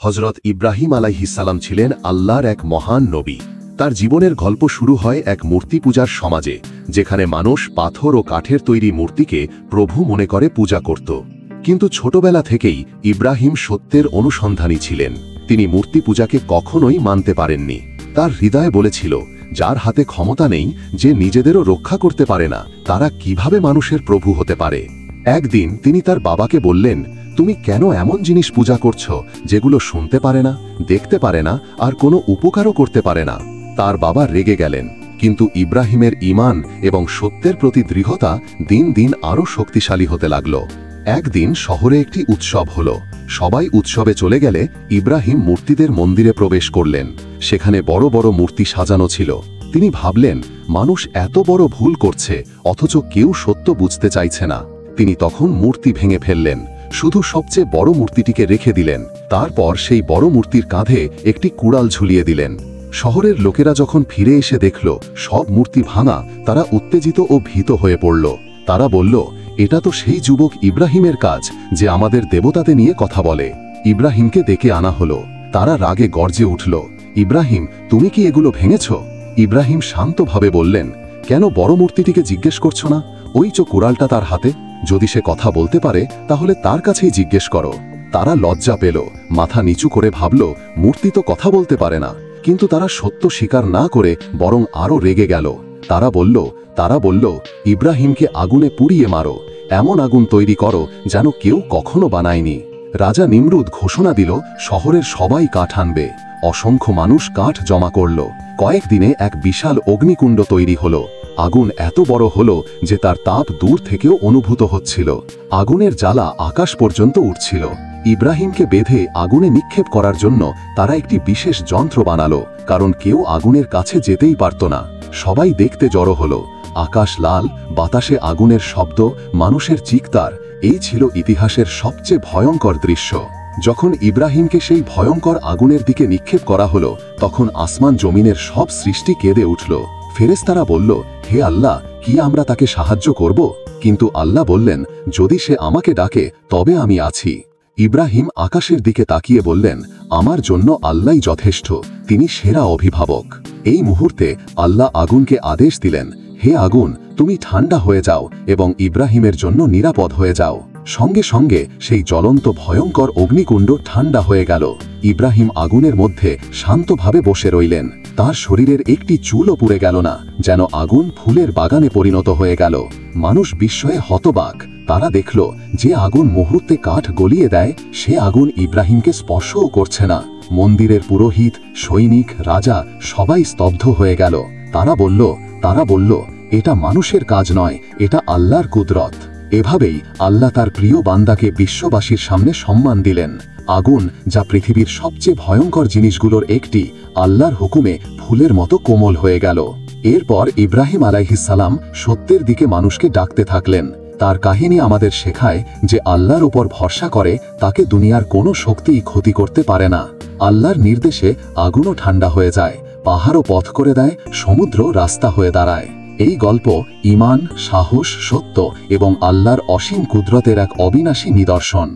হযরত ইব্রাহিম আলাইহিসসালাম ছিলেন আল্লাহর এক মহান নবী। তার জীবনের গল্প শুরু হয় এক মূর্তি পূজার সমাজে, যেখানে মানুষ পাথর ও কাঠের তৈরি মূর্তিকে প্রভু মনে করে পূজা করত। কিন্তু ছোটবেলা থেকেই ইব্রাহিম সত্যের অনুসন্ধানী ছিলেন। তিনি মূর্তি পূজাকে কখনোই মানতে পারেননি। তার হৃদয় বলেছিল, যার হাতে ক্ষমতা নেই, যে নিজেদেরও রক্ষা করতে পারে না, তারা কিভাবে মানুষের প্রভু হতে পারে। একদিন তিনি তার বাবাকে বললেন, তুমি কেন এমন জিনিস পূজা করছো যেগুলো শুনতে পারে না, দেখতে পারে না, আর কোনো উপকারও করতে পারে না? তার বাবা রেগে গেলেন, কিন্তু ইব্রাহিমের ঈমান এবং সত্যের প্রতি দৃঢ়তা দিন দিন আরও শক্তিশালী হতে লাগল। একদিন শহরে একটি উৎসব হল। সবাই উৎসবে চলে গেলে ইব্রাহিম মূর্তিদের মন্দিরে প্রবেশ করলেন। সেখানে বড় বড় মূর্তি সাজানো ছিল। তিনি ভাবলেন, মানুষ এত বড় ভুল করছে, অথচ কেউ সত্য বুঝতে চাইছে না। তিনি তখন মূর্তি ভেঙে ফেললেন, শুধু সবচেয়ে বড় মূর্তিটিকে রেখে দিলেন। তারপর সেই বড় মূর্তির কাঁধে একটি কুড়াল ঝুলিয়ে দিলেন। শহরের লোকেরা যখন ফিরে এসে দেখল সব মূর্তি ভাঙা, তারা উত্তেজিত ও ভীত হয়ে পড়ল। তারা বলল, এটা তো সেই যুবক ইব্রাহিমের কাজ, যে আমাদের দেবতাতে নিয়ে কথা বলে। ইব্রাহিমকে ডেকে আনা হলো। তারা রাগে গর্জে উঠল, ইব্রাহিম, তুমি কি এগুলো ভেঙেছ? ইব্রাহিম শান্তভাবে বললেন, কেন বড় মূর্তিটিকে জিজ্ঞেস করছো না? ওই কুড়ালটা তার হাতে, যদি সে কথা বলতে পারে তাহলে তার কাছেই জিজ্ঞেস করো। তারা লজ্জা পেল, মাথা নিচু করে ভাবল, মূর্তি তো কথা বলতে পারে না। কিন্তু তারা সত্য স্বীকার না করে বরং আরও রেগে গেল। তারা বলল, ইব্রাহিমকে আগুনে পুড়িয়ে মারো, এমন আগুন তৈরি করো যেন কেউ কখনো বানায়নি। রাজা নিমরুদ ঘোষণা দিল, শহরের সবাই কাঠ আনবে। অসংখ্য মানুষ কাঠ জমা করল। কয়েকদিনে এক বিশাল অগ্নিকুণ্ড তৈরি হলো। আগুন এত বড় হলো যে তার তাপ দূর থেকেও অনুভূত হচ্ছিল। আগুনের জ্বালা আকাশ পর্যন্ত উঠছিল। ইব্রাহিমকে বেঁধে আগুনে নিক্ষেপ করার জন্য তারা একটি বিশেষ যন্ত্র বানালো, কারণ কেউ আগুনের কাছে যেতেই পারত না। সবাই দেখতে জড়ো হলো। আকাশ লাল, বাতাসে আগুনের শব্দ, মানুষের চিৎকার। এই ছিল ইতিহাসের সবচেয়ে ভয়ঙ্কর দৃশ্য। যখন ইব্রাহিমকে সেই ভয়ঙ্কর আগুনের দিকে নিক্ষেপ করা হলো, তখন আসমান জমিনের সব সৃষ্টি কেঁদে উঠল। ফেরেশতারা বলল, হে আল্লাহ, কি আমরা তাকে সাহায্য করব? কিন্তু আল্লাহ বললেন, যদি সে আমাকে ডাকে তবে আমি আছি। ইব্রাহিম আকাশের দিকে তাকিয়ে বললেন, আমার জন্য আল্লাহই যথেষ্ট, তিনি সেরা অভিভাবক। এই মুহূর্তে আল্লাহ আগুনকে আদেশ দিলেন, হে আগুন, তুমি ঠান্ডা হয়ে যাও এবং ইব্রাহিমের জন্য নিরাপদ হয়ে যাও। সঙ্গে সঙ্গে সেই জ্বলন্ত ভয়ঙ্কর অগ্নিকুণ্ড ঠান্ডা হয়ে গেল। ইব্রাহিম আগুনের মধ্যে শান্তভাবে বসে রইলেন। তার শরীরের একটি চুলও পুড়ে গেল না, যেন আগুন ফুলের বাগানে পরিণত হয়ে গেল। মানুষ বিস্ময়ে হতবাক। তারা দেখল, যে আগুন মুহূর্তে কাঠ গলিয়ে দেয়, সে আগুন ইব্রাহিমকে স্পর্শও করছে না। মন্দিরের পুরোহিত, সৈনিক, রাজা সবাই স্তব্ধ হয়ে গেল। তারা বলল, এটা মানুষের কাজ নয়, এটা আল্লাহর কুদরত। এভাবেই আল্লাহ তার প্রিয় বান্দাকে বিশ্ববাসীর সামনে সম্মান দিলেন। আগুন, যা পৃথিবীর সবচেয়ে ভয়ঙ্কর জিনিসগুলোর একটি, আল্লাহর হুকুমে ফুলের মতো কোমল হয়ে গেল। এরপর ইব্রাহিম আলাইহিসসালাম সত্যের দিকে মানুষকে ডাকতে থাকলেন। তার কাহিনী আমাদের শেখায় যে আল্লাহর উপর ভরসা করে তাকে দুনিয়ার কোনো শক্তিই ক্ষতি করতে পারে না। আল্লাহর নির্দেশে আগুনও ঠান্ডা হয়ে যায়, পাহাড়ও পথ করে দেয়, সমুদ্র রাস্তা হয়ে দাঁড়ায়। এই গল্প ঈমান, সাহস, সত্য এবং আল্লাহর অসীম কুদরতের এক অবিনাশী নিদর্শন।